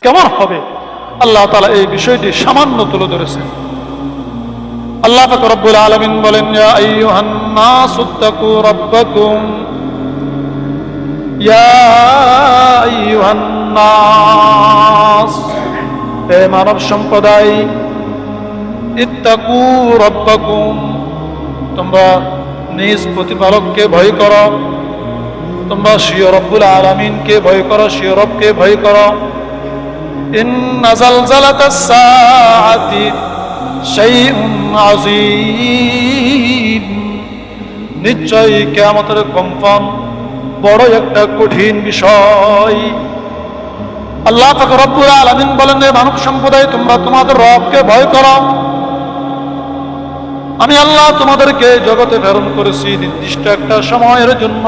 কেমন হবে? আল্লাহ তাআলা এই বিষয়টি সামান্য তুলে ধরেছেন। আল্লাহ পাক রব্বুল আলামিন বলেন, ইয়া আইয়ুহান নাসুত্তাকু রাব্বাকুম, ইয়া আইয়ুহান নাস, হে মানব সম্প্রদায়, ইত্তাকু রাব্বাকুম, তোমরা নিজ প্রতিপালককে ভয় করো, তোমরা স্বীয় রব্বুল আলামিনকে ভয় করো, স্বীয় রবকে ভয় করো। ইন্না জালজালাতাস সাআতি শাইউন আযীম, নিশ্চয়ই কিয়ামতের কম্পন বড় একটা কঠিন বিষয়। আল্লাহ পাক রব্বুল আলামিন বলেন, হে মানব সম্প্রদায়, তোমরা তোমাদের রবকে ভয় করো। আমি আল্লাহ তোমাদেরকে জগতে প্রেরণ করেছি নির্দিষ্ট একটা সময়ের জন্য।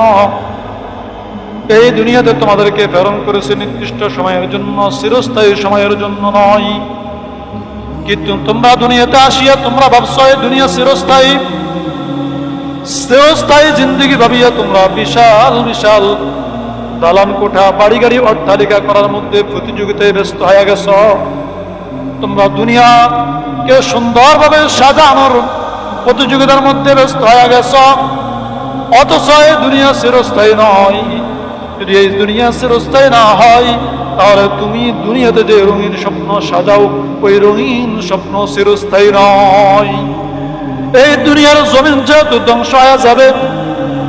এই দুনিয়াতে তোমাদেরকে প্রেরণ করেছে নির্দিষ্ট সময়ের জন্য, চিরস্থায়ী সময়ের জন্য নয়। কিন্তু তোমরা দুনিয়াতে আসিয়া তোমরা ভাবছো এই দুনিয়া চিরস্থায়ী, চিরস্থায়ী জিন্দেগি ভাবিয়া তোমরা বিশাল বিশাল দালান কোঠা, বাড়ি গাড়ি, অট্টালিকা করার মধ্যে প্রতিযোগিতায় ব্যস্ত হয়ে গেছ। তোমরা দুনিয়াকে সুন্দরভাবে সাজানোর প্রতিযোগিতার মধ্যে ব্যস্ত হয়ে গেছ, অথচ এই দুনিয়া চিরস্থায়ী নয়। যদি এই দুনিয়া চিরস্থায়ী না হয়, তাহলে তুমি দুনিয়াতে যে রঙিন স্বপ্ন সাজাও, ওই রঙিন স্বপ্ন চিরস্থায়ী নয়। এই দুনিয়ার জমিন যেহেতু ধ্বংস হয়ে যাবে,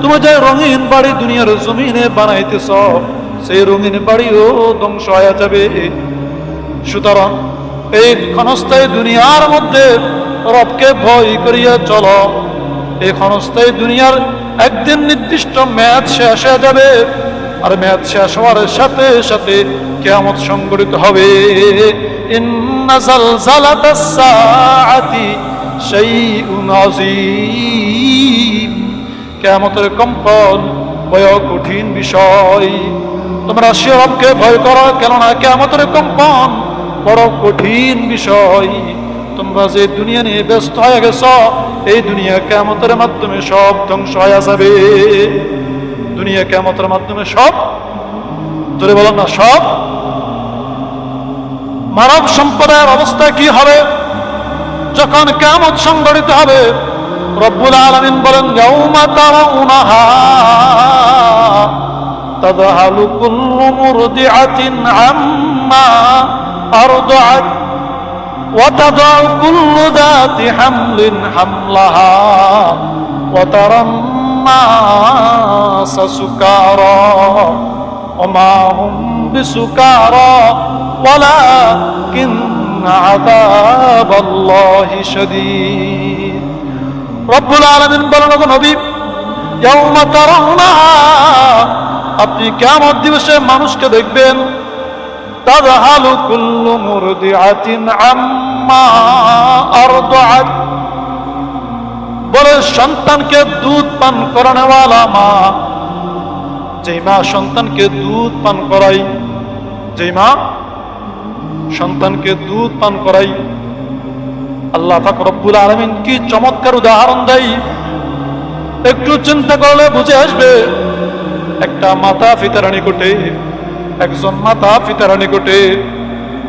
তুমি যে রঙিন বাড়ি দুনিয়ার জমিনে বানাইতেছ, সেই রঙিন বাড়িও ধ্বংস হয়ে যাবে। সুতরাং এই ক্ষণস্থায়ী দুনিয়ার মধ্যে রবকে ভয় করিয়া চলো। এই ক্ষণস্থায়ী দুনিয়ার একদিন নির্দিষ্ট মেয়াদ শেষ হয়ে যাবে, আর মেয়াদ শেষ হওয়ার সাথে সাথে কিয়ামত সংঘটিত হবে। ইন্না জালজালাতাস সাআতি শাইউন আযীম, কিয়ামতের কম্পন বড় কঠিন বিষয়। তোমরা স্বীয় রবকে ভয় করো, কেননা কিয়ামতের কম্পন বড় কঠিন বিষয়। তোমরা যে দুনিয়া নিয়ে ব্যস্ত হয়ে গেছ, এই দুনিয়া কিয়ামতের মাধ্যমে সব ধ্বংস হয়ে যাবে। দুনিয়া কিয়ামতের মাধ্যমে সব, ধরে বলেন না, সব। মানব সম্প্রদায়ের অবস্থা কি হবে যখন কিয়ামত সংঘটিত হবে? রব্বুল আলামিন বলেন, ইয়াউমা তারাউনাহা তাযহালু কুল্লু মুরদিআতিন আম্মা আরদাআত ওয়া তাদাউ কুল্লু যাতি হামলিন হামলাহা ওয়া তারান নাসা সুকারা ওয়া মা হুম বিসুকারা ওয়ালাকিন্না আযাবাল্লাহি শাদীদ। রব্বুল আলামিন বলেন, ওগো নবী, ইয়াউমা তারাউনাহা, আপনি কিয়ামত দিবসে মানুষকে দেখবেন, তাযহালু কুল্লু মুরদিআতিন আম্মা আরদাআত, বলে সন্তানকে দুধ পান করানোওয়ালা মা, যেই মা সন্তানকে দুধ পান করাই, যেই মা সন্তানকে দুধ পান করাই, আল্লাহ পাক রব্বুল আলামিন কি চমৎকার উদাহরণ দেয়! একটু চিন্তা করলে বুঝে আসবে। একটা মাতা পিতার নিকটে, একজন মাতা পিতার নিকটে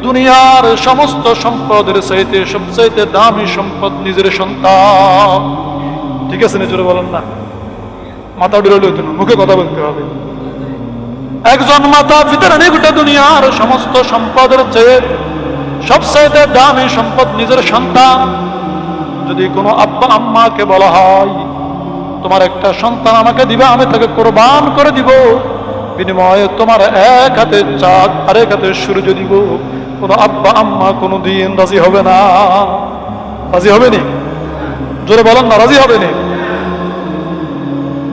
দুনিয়ার সমস্ত সম্পদের চাইতে সবচাইতে দামি সম্পদ নিজের সন্তান। ঠিক আছে, নিজের বলেন না, মাথা ডুলে হইতো না, মুখে কথা বলতে হবে। একজন মাতা পিতার নিকটে দুনিয়ার সমস্ত সম্পদের চেয়ে সবচাইতে দামি সম্পদ নিজের সন্তান। যদি কোনো আব্বা আম্মাকে বলা হয়, তোমার একটা সন্তান আমাকে দিবে, আমি তাকে কোরবান করে দিব, বিনিময়ে তোমার এক হাতে চাঁদ আর এক হাতে সূর্য দিব, কোনো আব্বা আম্মা কোনো দিন রাজি হবে না। রাজি হবে নি? জোরে বলেন না, রাজি হবে নি?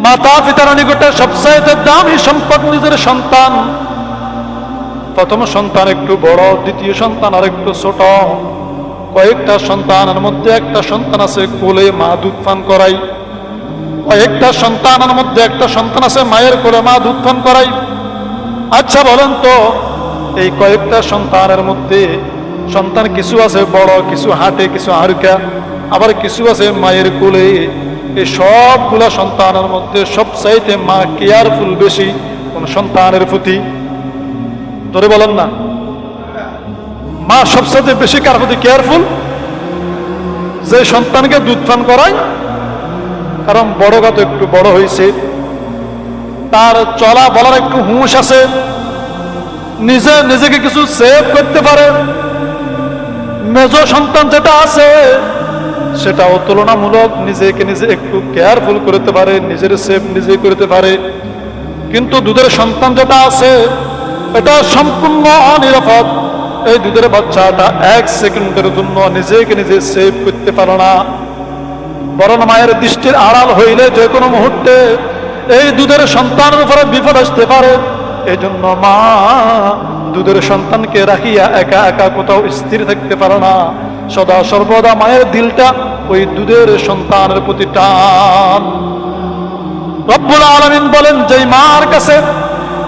মাতা পিতার নিকটে সবচাইতে দামি সম্পদ নিজের সন্তান। প্রথম সন্তান একটু বড়, দ্বিতীয় সন্তান আর একটু ছোট। কয়েকটা সন্তানের মধ্যে একটা সন্তান আছে কোলে মা দুধ পান করাই, কয়েকটা সন্তানের মধ্যে একটা সন্তান আছে মায়ের কোলে মা দুধ পান করাই। আচ্ছা বলেন তো, এই কয়েকটা সন্তানের মধ্যে সন্তান কিছু আছে বড়, কিছু হাঁটে, কিছু হারকা, আবার কিছু আছে মায়ের কোলে। এই সবগুলা সন্তানের মধ্যে সবচাইতে মা কেয়ারফুল বেশি কোন সন্তানের প্রতি? ধরে বলেন না, মা সবচেয়ে বেশি কার প্রতি কেয়ারফুল? যে সন্তানকে দুধ পান করায়, কারণ বড় তো একটু বড় হয়েছে, তার চলা বলার একটু হুঁশ আছে, নিজেকে কিছু সেভ করতে পারে। মেজ সন্তান যেটা আছে সেটাও তুলনামূলক নিজেকে নিজে একটু কেয়ারফুল করতে পারে, নিজের সেভ নিজে করতে পারে। কিন্তু দুধের সন্তান যেটা আছে এটা সম্পূর্ণ অনিরাপদ। এই দুধের বাচ্চাটা 1 সেকেন্ডের জন্য নিজেকে নিজে সেভ করতে পারে না, বরং মায়ের দৃষ্টির আড়াল হইলে যে কোনো মুহূর্তে এই দুধের সন্তানের উপরে বিপদ আসতে পারে। এই জন্য মা দুধের সন্তানকে রাখিয়া একা একা কোথাও স্থির থাকতে পারে না, সদা সর্বদা মায়ের দিলটা ওই দুধের সন্তানের প্রতি টান। রব্বুল আলামিন বলেন, যেই মার কাছে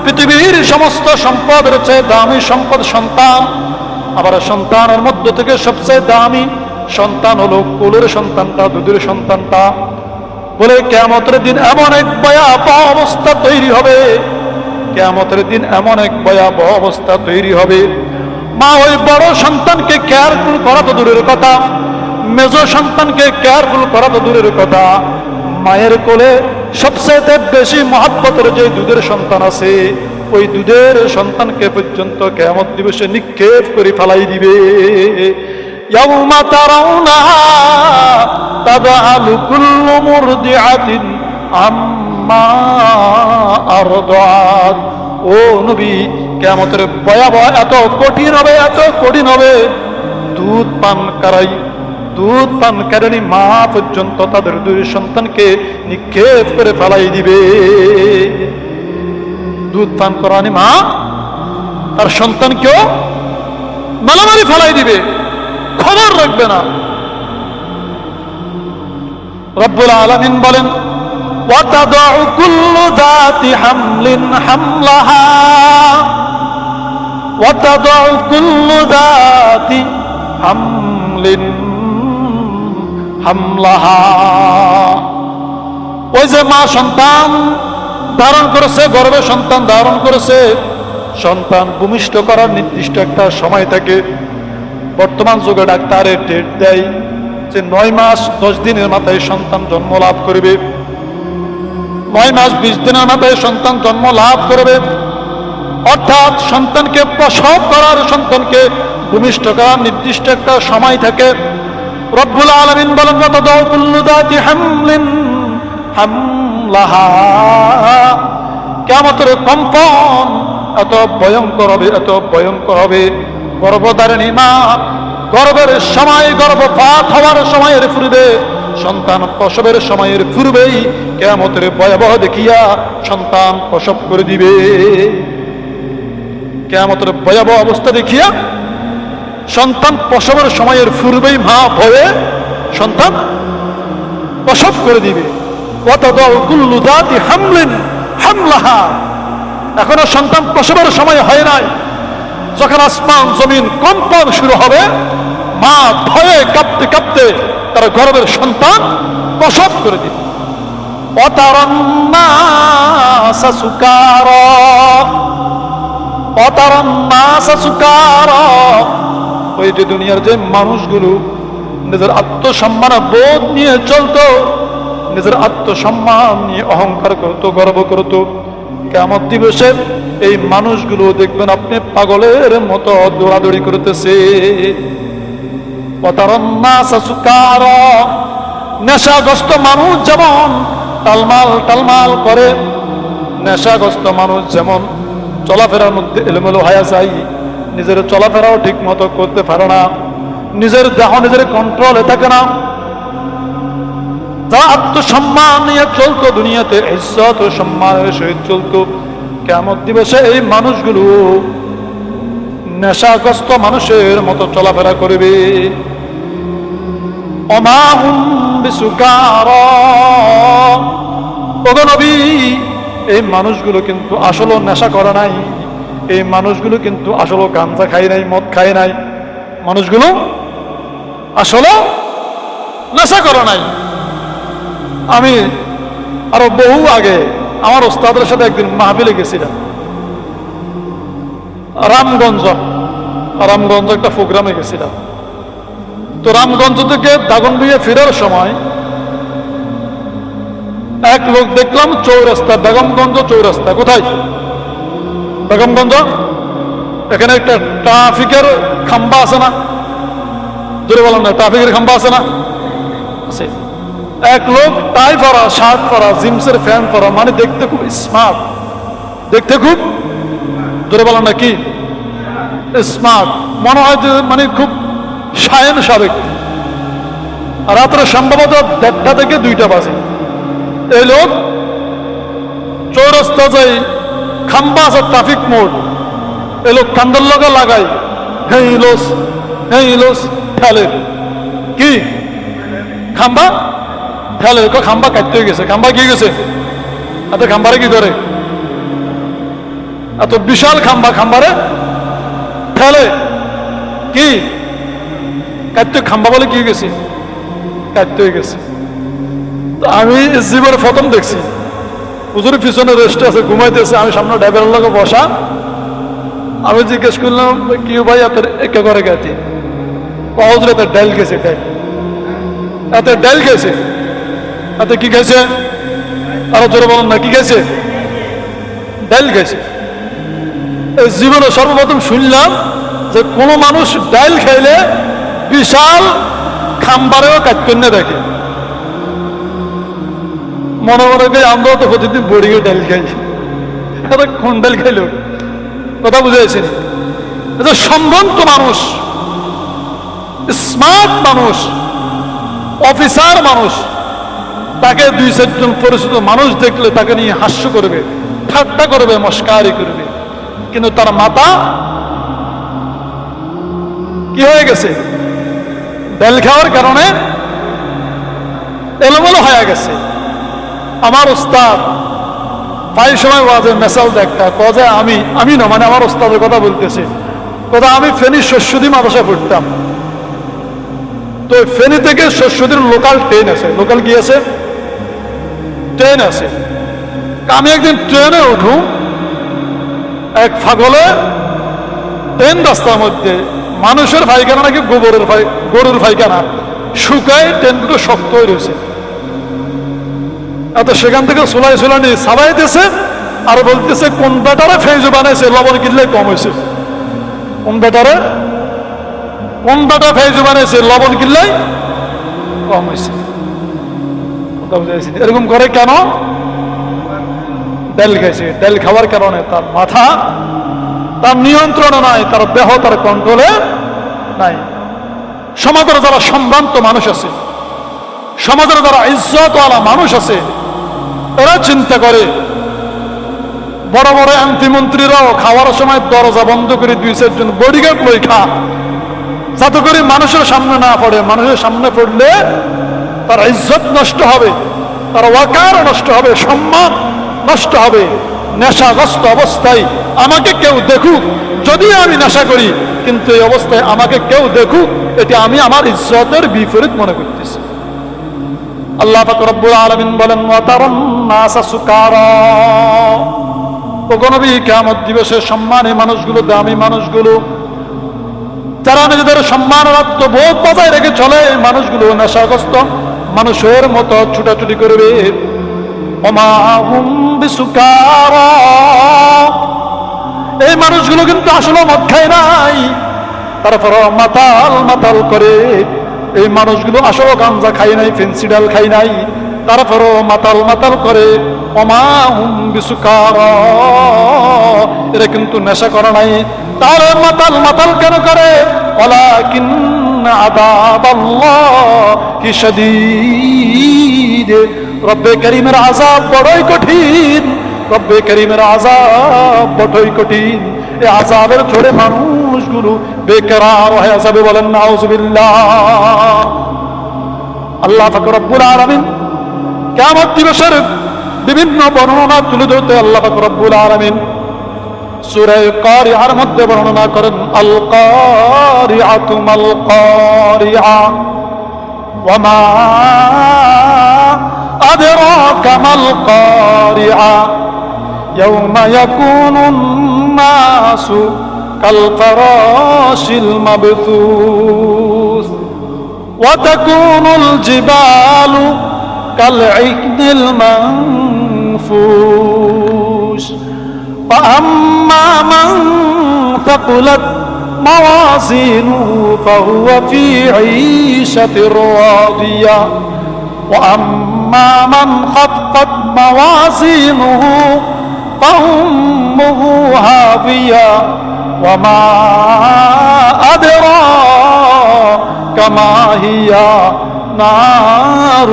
পৃথিবীর সমস্ত সম্পদের চেয়ে দামি সম্পদ সন্তান, আবার সন্তানের মধ্য থেকে সবচেয়ে দামি সন্তান হলো কোলের সন্তানটা, দুধের সন্তানটা। বলে কিয়ামতের দিন এমন এক ভয়াবহ অবস্থা তৈরি হবে, কিয়ামতের দিন এমন এক ভয়াবহ অবস্থা তৈরি হবে, মা ওই বড় সন্তানকে কেয়ারফুল করা তো দূরের কথা, মেজ সন্তানকে কেয়ারফুল করা তো দূরের কথা, মায়ের কোলে সবচেয়ে বেশি মহব্বতের যে দুধের সন্তান আছে ওই দুধের সন্তানকে পর্যন্ত কিয়ামত দিবসে নিক্ষেপ করে ফেলাই দিবে। ইয়াউমা তারাউনাহা তাযহালু কুল্লু মুরদিআতিন আম্মা আরদাত। ও নবী, কিয়ামতের ভয়াবহ এত কঠিন হবে, এত কঠিন হবে, দুধ পানকারিণী মা পর্যন্ত তাদের দুই সন্তানকে নিক্ষেপ করে ফেলাই দিবে। দুধ পান করানি মা তার সন্তানকেও মালামারি ফেলাই দিবে, খবর রাখবে না। রব্বুল আলামিন বলেন, ওয়াতাদউ কুল্লু যাতি হামলিন হামলাহা, ওয়াতাদউ কুল্লু যাতি হামলিন হামলাহা। ওই যে মা সন্তান ধারণ করেছে, গর্ভে সন্তান ধারণ করেছে, সন্তান ভূমিষ্ঠ করার নির্দিষ্ট একটা সময় থাকে। বর্তমান যুগে ডাক্তারের ডেট দেয় যে 9 মাস 10 দিনের মাথায় সন্তান জন্ম লাভ করবে, 9 মাস 20 দিনের মাথায় সন্তান জন্ম লাভ করবে। অর্থাৎ সন্তানকে প্রসব করার, সন্তানকে ভূমিষ্ঠ করার নির্দিষ্ট একটা সময় থাকে। রব্বুল আলামিন বলেন, ওয়াতাদউ কুল্লু যাতি হামলিন হামলাহা। কিয়ামতের কম্পন এত ভয়ঙ্কর হবে, এত ভয়ঙ্কর হবে, গর্ভধারিণী মা গর্ভের সময়, গর্ভপাত হওয়ার সময়ের পূর্বে, সন্তান প্রসবের সময়ের পূর্বেই কিয়ামতের ভয়াবহ দেখিয়া সন্তান প্রসব করে দিবে। কিয়ামতের ভয়াবহ অবস্থা দেখিয়া সন্তান প্রসবের সময়ের পূর্বেই মা ভয়ে সন্তান প্রসব করে দিবে। ওয়াতাদউ কুল্লু যাতি হামলিন হামলাহা। এখনো সন্তান প্রসবের সময় হয় নাই, যখন আসমান জমিন কম্পন শুরু হবে, মা ভয়ে কাঁপতে কাঁপতে তার গর্ভের সন্তান প্রসব করে দিবে। ওয়াতারান নাসা সুকারা, ওয়াতারান নাসা সুকারা। ওই যে দুনিয়ার যে মানুষগুলো নিজের আত্মসম্মান বোধ নিয়ে চলতো, নিজের আত্মসম্মান নিয়ে অহংকার করত, গর্ব করত, কিয়ামত দিবসে এই মানুষগুলো দেখবেন আপনি পাগলের মতো দৌড়াদৌড়ি করতেছে। ওয়াতারান নাসা সুকারা। নেশাগ্রস্ত মানুষ যেমন টালমাল করে, নেশাগ্রস্ত মানুষ যেমন চলাফেরার মধ্যে এলোমেলো হয়ে যায়, নিজের চলাফেরাও ঠিক মতো করতে পারে না, নিজের দেহ নিজের কন্ট্রোলে থাকে না। যা আত্মসম্মান নিয়ে চলতো দুনিয়াতে, ইজ্জত ও সম্মানের সহিত চলতো, কিয়ামত দিবসে এই মানুষগুলো নেশাগ্রস্ত মানুষের মতো চলাফেরা করবে। ওমা হুম বিসুকারা। ওগো নবী, এই মানুষগুলো কিন্তু আসলে নেশা করে নাই, এই মানুষগুলো কিন্তু আসলে গাঁজা খায় নাই, মদ খায় নাই, মানুষগুলো আসলে নেশা করে নাই। আমি আরো বহু আগে আমার ওস্তাদের সাথে একদিন মাহফিলে গেছিলাম, রামগঞ্জ একটা প্রোগ্রামে গেছিলাম। তো রামগঞ্জ থেকে দাগনভূঞা ফেরার সময় এক লোক দেখলাম চৌরাস্তা, বেগমগঞ্জ চৌরাস্তা। কোথায়? বেগমগঞ্জ। এখানে একটা ট্রাফিকের খাম্বা আছে না? জোরে বলেন না, ট্রাফিকের খাম্বা আছে না? আছে। এক লোক টাই পরা, শার্ট পরা, জিন্সের প্যান্ট পরা, মানে দেখতে খুব স্মার্ট, দেখতে খুব, জোরে বলেন না কি স্মার্ট, মনে হয় যে মানে খুব শায়েন সাবেক। রাত্রে সম্ভবত 1:30 থেকে 2টা বাজে। এই লোক চৌরাস্তা যাই, খাম্বা আছে ট্রাফিক মোড়, এই লোক কান্দার লগে লাগাই হ্যাঁ ইলোস ফেলে কি খাম্বা ফেলে, খাম্বা কাটতে হয়ে গেছে। খাম্বা কি গেছে? এত খাম্বারে কি করে? এত বিশাল খাম্বা, খাম্বারে ফেলে কি কাটতে, খাম্বা বলে কি গেছে? কাটতে হয়ে গেছে। আমি জীবনে প্রথম দেখছি হুজুরের পিছনে রেস্ট আছে, ঘুমাইতেছে, আমি সামনে ড্রাইভারের লগে বসা। আমি জিজ্ঞেস করলাম কি ভাই আপনার একে করে গেছে? হুজুর এত ডাইল গেছে, ডাইল এত ডাইল গেছে, এত কি গেছে? আরো জোরে বলেন না, কি গেছে? ডাইল গেছে। এই জীবনে সর্বপ্রথম শুনলাম যে কোনো মানুষ ডাইল খাইলে বিশাল খাম্বারেও কাটতেন না দেখে। মনে মনে করি আমরাও তো প্রতিদিন বড়িয়ে ডাইল খাই, কোন ডাইল খাইল? কথা বুঝেছেন? সম্ভ্রান্ত মানুষ, স্মার্ট মানুষ, অফিসার মানুষ, তাকে 2-4 জন পরিচিত মানুষ দেখলে তাকে নিয়ে হাস্য করবে, ঠাট্টা করবে, মস্কারি করবে। কিন্তু তার মাথা কি হয়ে গেছে? ডাল খাওয়ার কারণে এলোমেলো হয়ে গেছে। আমার উস্তাদ প্রায় সময় ওয়াজে মেসাল একটা কথা, আমি না মানে আমার উস্তাদের কথা বলতেছে, কথা আমি ফেনী শস্যদী মাদ্রাসায় পড়তাম। তো ফেনী থেকে শস্যদীর লোকাল ট্রেন আছে, লোকাল কি আছে? ট্রেন আছে। আমি একদিন ট্রেনে উঠুম, এক ফাগলে ট্রেন রাস্তার মধ্যে মানুষের পায়খানা নাকি গরুর পায়খানা শুকায়, ট্রেনগুলো শক্ত হয়ে রয়েছে। এত সেখান থেকে সোলাই নিয়ে সাবাইতেছে আর বলতেছে কোন বেটারে ফেজু বানাইছে, লবণ কিনলে কম হয়েছে। কোন বেটা ফেজু বানাইছে, লবণ কিনলে কম হয়েছে। এরকম করে কেন? ডাল খাইছে। ডাল খাওয়ার কারণে তার মাথা তার নিয়ন্ত্রণে নাই, তার দেহ তার কন্ট্রোলে নাই। সমাজের যারা সম্ভ্রান্ত মানুষ আছে, সমাজের যারা ইজ্জতওয়ালা মানুষ আছে, এরা চিন্তা করে বড় বড় এমপি মন্ত্রীরাও খাওয়ার সময় দরজা বন্ধ করে 2-4 জন বডিগার্ড লই খা, যাতে করে মানুষের সামনে না পড়ে। মানুষের সামনে পড়লে তার ইজ্জত নষ্ট হবে, তার ওয়াকার নষ্ট হবে, সম্মান নষ্ট হবে। নেশাগ্রস্ত অবস্থায় আমাকে কেউ দেখুক, যদি আমি নেশা করি, কিন্তু এই অবস্থায় আমাকে কেউ দেখুক, এটি আমি আমার ইজ্জতের বিপরীত মনে করতেছি। আল্লাহ পাক রব্বুল আলামিন বলেন ওয়া তারান নাসা সুকারা, ও নবী কিয়ামত দিবসে সম্মানী মানুষগুলো, দামি মানুষগুলো, যারা নিজেদের সম্মানের আত্মবোধ বজায় রেখে চলে, মানুষগুলো নেশাগ্রস্ত মানুষের মতো ছুটাছুটি করবে। ওমা হুম বিসুকারা, এই মানুষগুলো কিন্তু আসলে মদ খায় নাই, তারপর মাতাল করে। এই মানুষগুলো আসলে গাঞ্জা খায় নাই, ফেন্সিডাল খায় নাই, তারপরও মাতাল করে। ওমা হুম বিসুকারা, এরা কিন্তু নেশা করে নাই। তাহলে মাতাল কেন করে? ওয়ালাকিন আযাবাল্লাহি শাদীদ, রব্বে করিমের আযাব বড়ই কঠিন, রব্বে করিমের আযাব বড়ই কঠিন। এই আযাবের ঝড়ে মানুষগুলো বেকরার হয়ে যাবে। বলেন নাউযুবিল্লাহ। আল্লাহ পাক রব্বুল আলামিন কিয়ামত দিবসের বিভিন্ন বর্ণনা তুলে ধরতে আল্লাহ পাক রব্বুল আলামিন সূরা কারিআর মধ্যে বর্ণনা করেন, আল কারিআতু মাল কারিআ ওয়া মা আদরাকা মাল কারিআ ইয়াওমা ইয়াকুনুন নাসু كالفراش المبثوث وتكون الجبال كالعهن المنفوش فأما من ثقلت موازينه فهو في عيشة راضية وأما من خفت موازينه فأمه هاوية وما أدراك ما هي نار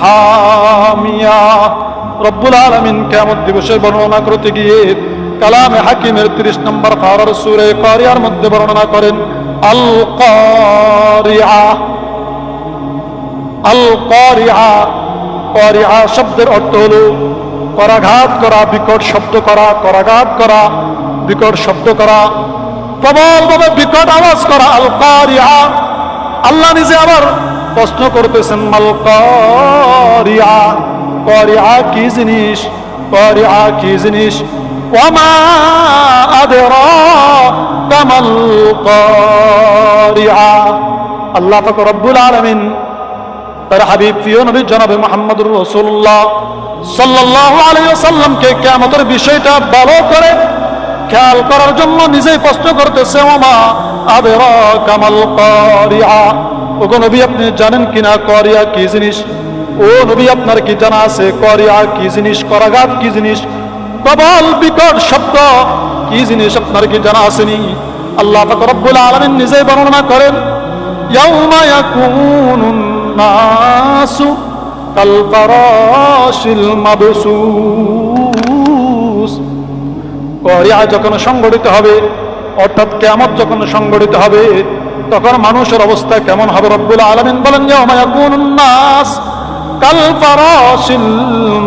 حامية রব্বুল আলামিন কিয়ামত দিবসে বর্ণনা করতে গিয়ে কালামে হাকিমের 30 নম্বর পারার সূরা কারিয়ার মধ্যে বর্ণনা করেন আল কারিয়া। আল কারিয়া, কারিয়া শব্দের অর্থ হলো করাঘাত করা, বিকট শব্দ করা, করাঘাত করা, বিকট শব্দ করা, প্রবলভাবে বিকট আওয়াজ করা। আল কারিয়া, আল্লাহ নিজে আবার প্রশ্ন করতেছেন মাল কারিয়া, কারিয়া কি জিনিস, কারিয়া কি জিনিস। ওয়ামা আদরাকা মাল কারিয়া। আল্লাহ পাক রব্বুল আলামিন তার হাবিব প্রিয় নবী জনাবে মুহাম্মদুর রাসূলুল্লাহ সাল্লাল্লাহু আলাইহি ওয়াসাল্লামকে কিয়ামতের বিষয়টা ভালো করে খেয়াল করার জন্য নিজেই প্রশ্ন করতেছে ওমা আদরাকা মাল কারিয়া। ওগো নবী আপনি জানেন কিনা কারিয়া কি জিনিস? ও নবী আপনার কি জানা আছে কারিয়া কি জিনিস, করাঘাত কি জিনিস, প্রবল বিকট শব্দ কি জিনিস আপনার কি জানা আসেনি? আল্লাহ পাক রব্বুল আলামিন নিজেই বর্ণনা করেন ইয়াউমা ইয়াকুনুন নাসু কাল ফারাশিল মাবসুস। কারিয়া যখন সংগঠিত হবে, অর্থাৎ কিয়ামত যখন সংগঠিত হবে, তখন মানুষের অবস্থা কেমন হবে? রব্বুল আলামিন বলেন ইয়াউমা ইয়াকুনুন নাস কাল ফারাশিল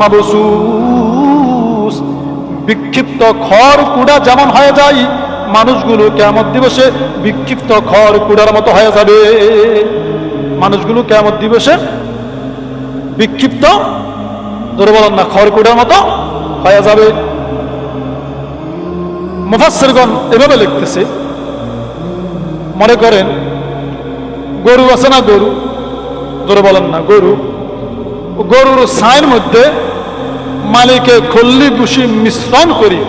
মাবসুস। বিক্ষিপ্ত খড় কুড়া যেমন হয়ে যায়, মানুষগুলো কিয়ামত দিবসে বিক্ষিপ্ত খড় কুড়ার মতো হয়ে যাবে। মানুষগুলো কিয়ামত দিবসে বিক্ষিপ্ত, ধরে বলেন না, খড় কুড়ার মতো হয়ে যাবে। মুফাসসিরগণ এভাবে লিখতেছে, মনে করেন গরু আছে না, গরু, ধরে বলেন না, গরু, গরুর ছাইয়ের মধ্যে মালিকে খল্লি ভুসি মিশ্রণ করি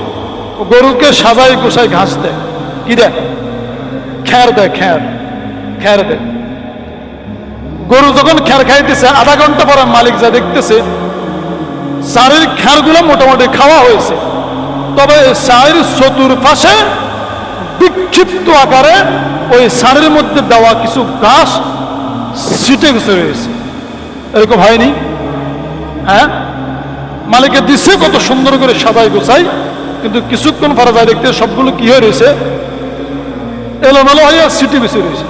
গরুকে সাজাই গোসাই ঘাস দেয়, কি দেয়? খ্যার দেয়, খ্যার, খ্যার দেয়। গরু যখন খ্যার খাইতেছে, আধা ঘন্টা পরে মালিক যা দেখতেছে চারির খ্যারগুলো মোটামুটি খাওয়া হয়েছে, তবে চারির চতুর্পাশে বিক্ষিপ্ত আকারে ওই সারের মধ্যে দেওয়া কিছু ঘাস ছিটে গেছে রয়েছে। এরকম হয়নি? হ্যাঁ, মালিকে দিচ্ছে কত সুন্দর করে সাজাই গোছাই, কিন্তু কিছুক্ষণ পরে যায় দেখতে সবগুলো কি হয়ে রয়েছে, এলোমেলো হয়ে ছিটে বেছে রয়েছে।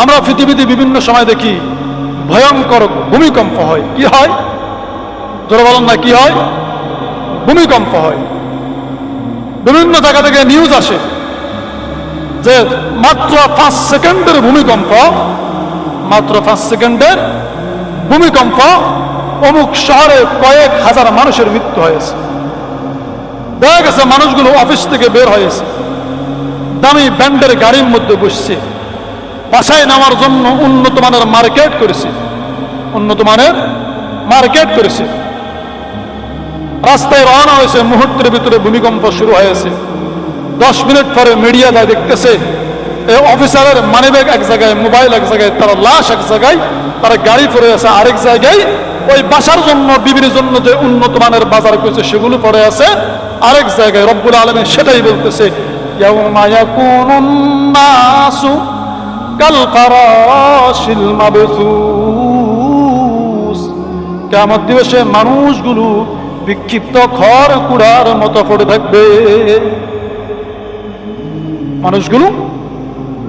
আমরা পৃথিবীতে বিভিন্ন সময় দেখি ভয়ঙ্কর ভূমিকম্প হয়। কি হয়? জোরে বলেন না, কি হয়? ভূমিকম্প হয়। বিভিন্ন জায়গা থেকে নিউজ আসে যে মাত্র 5 সেকেন্ডের ভূমিকম্প, মাত্র 5 সেকেন্ডের ভূমিকম্প অমুক শহরে কয়েক হাজার মানুষের মৃত্যু হয়েছে। দেখা গেছে মানুষগুলো অফিস থেকে বের হয়েছে, দামি ব্যান্ডের গাড়ির মধ্যে বসছে, বাসায় নেওয়ার জন্য উন্নত মানের মার্কেট করেছে, উন্নত মানের মার্কেট করেছে। রাস্তায় রওনা হয়েছে, মুহূর্তের ভিতরে ভূমিকম্প শুরু হয়েছে। 10 মিনিট পরে মিডিয়া যায় দেখতেছে এই অফিসারের মানিব্যাগ এক জায়গায়, মোবাইল এক জায়গায়, তার লাশ এক জায়গায়, তার গাড়ি পড়ে আছে আরেক জায়গায়। ওই বাসার জন্য, বিবির জন্য যে উন্নত মানের বাজার করেছে সেগুলো পড়ে আছে আরেক জায়গায়। রব্বুল আলামিন সেটাই বলতেছে ইয়াউমা ইয়াকুনুন নাসু কাল ফারাশিল মাবসুস। কিয়ামত দিবসে মানুষগুলো বিক্ষিপ্ত খড় কুড়ার মতো পড়ে থাকবে। মানুষগুলো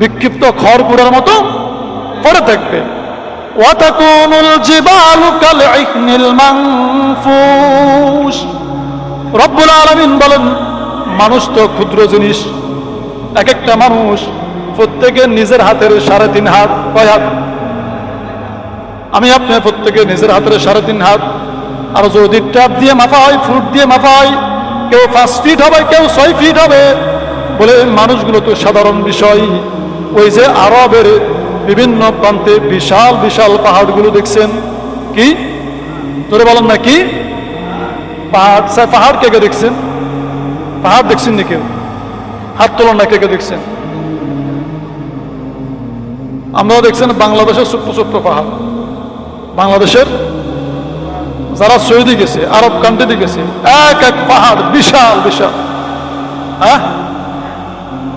বিক্ষিপ্ত খড় কুড়ার মতো পড়ে থাকবে। ওয়াতাকুনুল জিবালু কালইহনিল মানফুশ। রব্বুল আলামিন বলেন মানুষ তো ক্ষুদ্র জিনিস। এক একটা মানুষ প্রত্যেকে নিজের হাতের 3.5 হাত, কয় হাত? আমি আপনি প্রত্যেকে নিজের হাতের 3.5 হাত। আর যদি ট্যাপ দিয়ে মাপা হয়, ফুট দিয়ে মাপা হয়, কেউ 5 ফিট হবে, কেউ 6 ফিট হবে। বলে মানুষগুলো তো সাধারণ বিষয়। ওই যে আরবের বিভিন্ন প্রান্তে বিশাল বিশাল পাহাড়গুলো দেখছেন, কি তোরে বলেন না কি পাহাড়? পাহাড় কে কে দেখছেন? পাহাড় দেখছেন না কেউ? হাত তোলেন না কে কে দেখছেন? আপনারা দেখছেন বাংলাদেশের ছোট্ট ছোট্ট পাহাড়, বাংলাদেশের যারা সৌদি গেছে, আরব কান্ট্রিতে গেছে, এক এক পাহাড় বিশাল বিশাল। হ্যাঁ,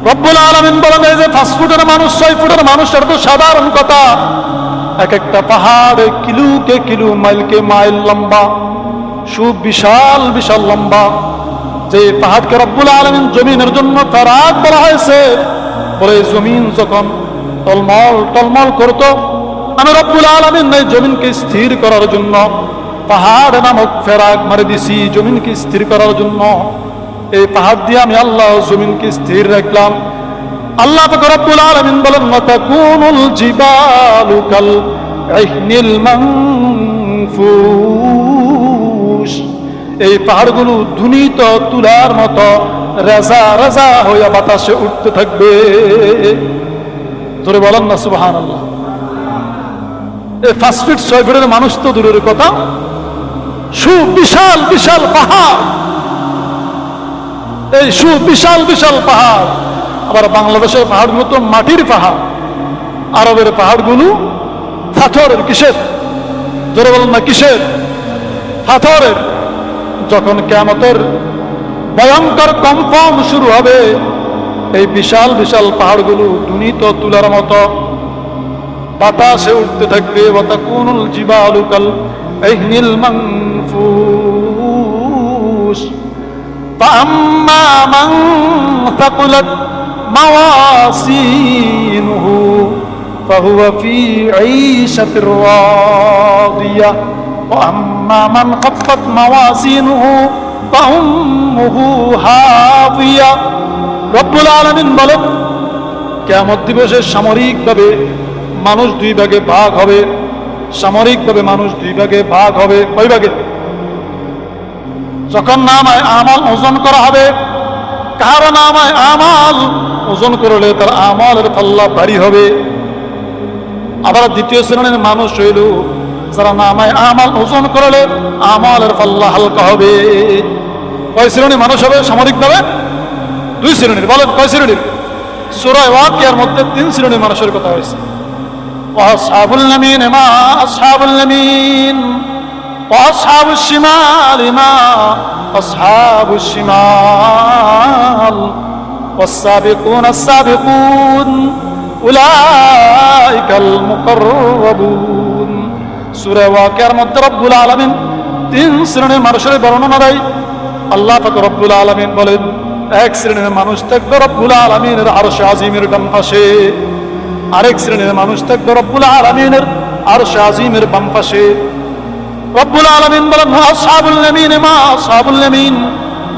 রব্বুল আলামিন বলেন এই যে 5 ফুটের মানুষ 6 ফুটের মানুষ, এটা তো সাধারণ কথা। এক একটা পাহাড় কিলোকে কিলো, মাইলকে মাইল লম্বা, সুবিশাল বিশাল লম্বা। যে পাহাড়কে রব্বুল আলামিন জমিনের জন্য ফেরাক বলা হয়েছে, বলে জমিন যখন টলমল টলমল করতো, আমি রব্বুল আলামিন এই জমিনকে স্থির করার জন্য পাহাড় নামক ফেরাক মারে দিছি, জমিনকে স্থির করার জন্য। এই পাহাড় দিয়ে আমি আল্লাহ জমিনকে স্থির রাখলাম। আল্লাহ পাক রব্বুল আলামিন বলেন ওয়াতাকুনুল জিবালু কাল ইহনিল মানফুস, এই পাহাড়গুলো ধুনিত তুলার মতো রাজা রাজা হইয়া বাতাসে উঠতে থাকবে। ধরে বলেন না সুবহানাল্লাহ। এই 5 ফিট 6 ফিটের মানুষ তো দূরের কথা, সুবিশাল বিশাল পাহাড়, এই সুবিশাল বিশাল পাহাড়। আবার বাংলাদেশের পাহাড়গুলো তো মাটির পাহাড়, আরবের পাহাড়গুলো পাথরের। কিসের? জোরে বলেন না কিসের? পাথরের। যখন কিয়ামতের ভয়ঙ্কর কম্পন শুরু হবে, এই বিশাল বিশাল পাহাড়গুলো ধুনিত তুলার মতো বাতাসে উঠতে থাকবে। ওয়াতাকুনুল জিবালু কাল ইহনিল মানফুস ফাআম্মা মান থাকুলাত মাওয়াসিনুহু ফাহুয়া ফি ঈশাতির রাদিয়াহ ওয়া আম্মা মান খাফফাত মাওয়াসিনুহু ফাউম্মুহু হাবিয়া। রব্বুল আলামিন বলেন কিয়ামত দিবসে সামরিকভাবে মানুষ 2 ভাগে ভাগ হবে। সামরিকভাবে মানুষ 2 ভাগে ভাগ হবে। কয় ভাগে? যখন নামায় আমাল ওজন করা হবে, কার নামায় আমাল ওজন করলে তার আমালের পাল্লা ভারী হবে। আবার দ্বিতীয় শ্রেণীর মানুষ হইল যারা নামায় আমাল ওজন করলে আমালের পাল্লা হালকা হবে। কয় শ্রেণীর মানুষ হবে সামরিকভাবে? 2 শ্রেণীর। বলেন কয় শ্রেণীর? সূরা ওয়াকিয়ার মধ্যে 3 শ্রেণীর মানুষের কথা হয়েছে। ওয়াসহাবুল ইয়ামিন মা আসহাবুল ইয়ামিন ওয়াসহাবুশ শিমাল মা আসহাবুশ শিমাল ওয়াস-সাবিকুন আস-সাবিকুন উলাইকাল মুকাররাবুন। সূরা ওয়াকিয়ার মধ্যে রব্বুল আলামিন 3 শ্রেণীর মানুষের বর্ণনা দেয়। আল্লাহ পাক রব্বুল আলামিন বলেন এক শ্রেণীর মানুষ থাকবে রব্বুল আলামিনের আরশে আজিমের ডান পাশে, আরেক শ্রেণীর মানুষ থাকবে রব্বুল আলামিনের আরশে আজিমের বাম পাশে। রব্বুল আলামিন বলেন আসহাবুল ইয়ামিন মা আসহাবুল ইয়ামিন,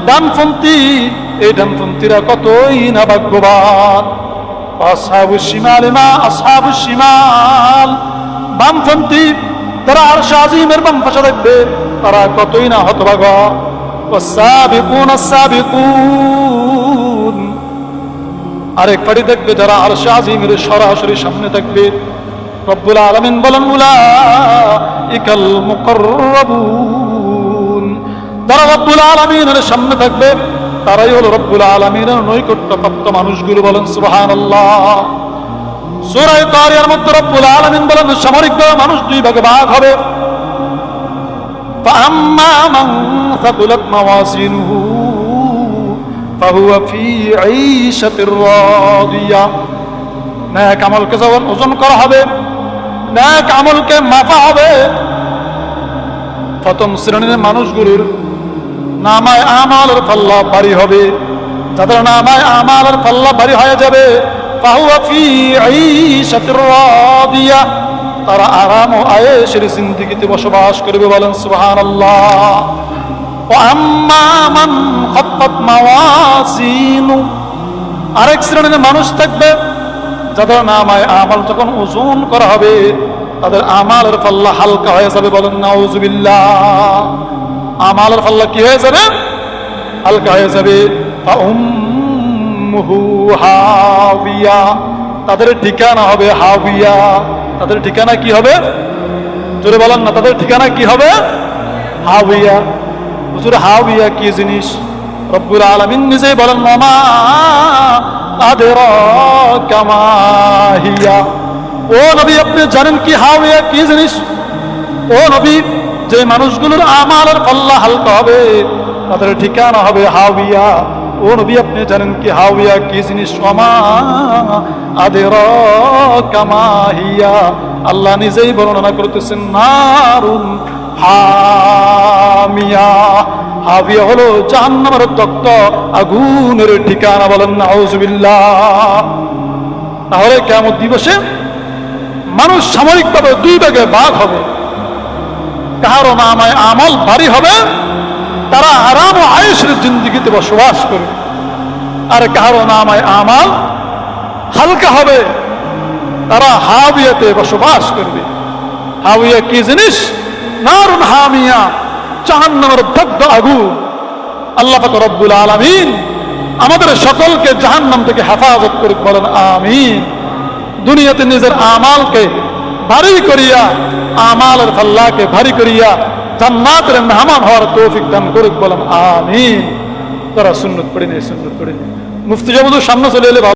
ডানপন্থী এই ডানপন্থীরা কতই না ভাগ্যবান। আসহাবুশ শিমাল মা আসহাবুশ শিমাল, বামপন্থী তারা আরশে আজিমের বাম পাশে থাকবে, তারা কতই না হতভাগা। ওয়াস-সাবিকুন আস-সাবিকুন, আরেক পাড়ি দেখবে যারা আরশে আজিমের সরাসরি সামনে থাকবে। রব্বুল আলামিন বলেন উলাইকাল মুকাররাবুন, যারা রব্বুল আলামিনের সামনে থাকবে তারাই হলো রব্বুল আলামিনের নৈকট্যপ্রাপ্ত মানুষগুলো। বলেন সুবহানাল্লাহ। সূরা কারিয়ার মধ্যে রব্বুল আলামিন বলেন সামরিকভাবে মানুষ 2 ভাগে ভাগ হবে। ফাআম্মা মান থাকুলাত মাওয়াজিনুহু ফাহুয়া ফি ঈশাতির রাদিয়াহ, নেক আমলকে যখন ওজন করা হবে, নেক আমলকে মাপা হবে, প্রথম শ্রেণীর মানুষগুলোর নামায় আমালের পাল্লা ভারী হবে। যাদের নামায় আমালের পাল্লা ভারী হয়ে যাবে ফাহুয়া ফি ঈশাতির রাদিয়াহ, তারা আরাম ও আয়েশের জিন্দেগিতে বসবাস করবে। বলেন সুবহানাল্লাহ। ওয়া আম্মা মান খাফফাত মাওয়াজিনু, আরেক শ্রেণীর মানুষ থাকবে যাদের নামায় আমাল যখন ওজন করা হবে তাদের আমালের পাল্লা হালকা হয়ে যাবে। বলেন নাউযুবিল্লাহ। আমালের পাল্লা কি হয়ে যাবে? হালকা হয়ে যাবে। উম্মুহু হাবিয়া, তাদের ঠিকানা হবে হাবিয়া। তাদের ঠিকানা কি হবে? জোরে বলেন না, তাদের ঠিকানা কি হবে? হাবিয়া। হুজুর হাবিয়া কি জিনিস? রব্বুল আলামিন নিজেই বলেন মামা আদরাকা মা হিয়া। ও নবী, আপনি জানেন কি হাবিয়া কি জিনিস? ও নবী, যে মানুষগুলোর আমালের পাল্লা হালকা হবে তাদের ঠিকানা হবে হাবিয়া। ও নবী, আপনি জানেন কি হাবিয়া কি জিনিস? ওমা আদরাকা মা হিয়া। আল্লাহ নিজেই বর্ণনা করতেছেন নারুন হামিয়া। হাবিয়া হলো জাহান্নামের তক্ত আগুনের ঠিকানা। বলেন নাউজুবিল্লাহ। তাহলে কিয়ামত দিবসে মানুষ সাময়িকভাবে দুই ভাগে ভাগ হবে। কারো নামায় আমল ভারী হবে, তারা আরাম ও আয়েশের জিন্দেগিতে বসবাস করবে। আর কারো নামায় আমল হালকা হবে, তারা হাবিয়াতে বসবাস করবে। হাবিয়া কি জিনিস? নারুন হামিয়া, জাহান্নামের দগ্ধ আগুন। আল্লাহ পাক রব্বুল আলামিন আমাদের সকলকে জাহান্নাম থেকে হেফাজত করুক। বলেন আমিন। দুনিয়াতে নিজের আমালকে ভারী করিয়া, আমালের পাল্লাকে ভারী করিয়া জান্নাতের মেহমান হওয়ার তৌফিক দান করুক। বলেন আমিন। তারা সুন্নত পড়ে নেই, সুন্নত পড়ে নেই। মুফতি সাহেব সামনে চলে এলে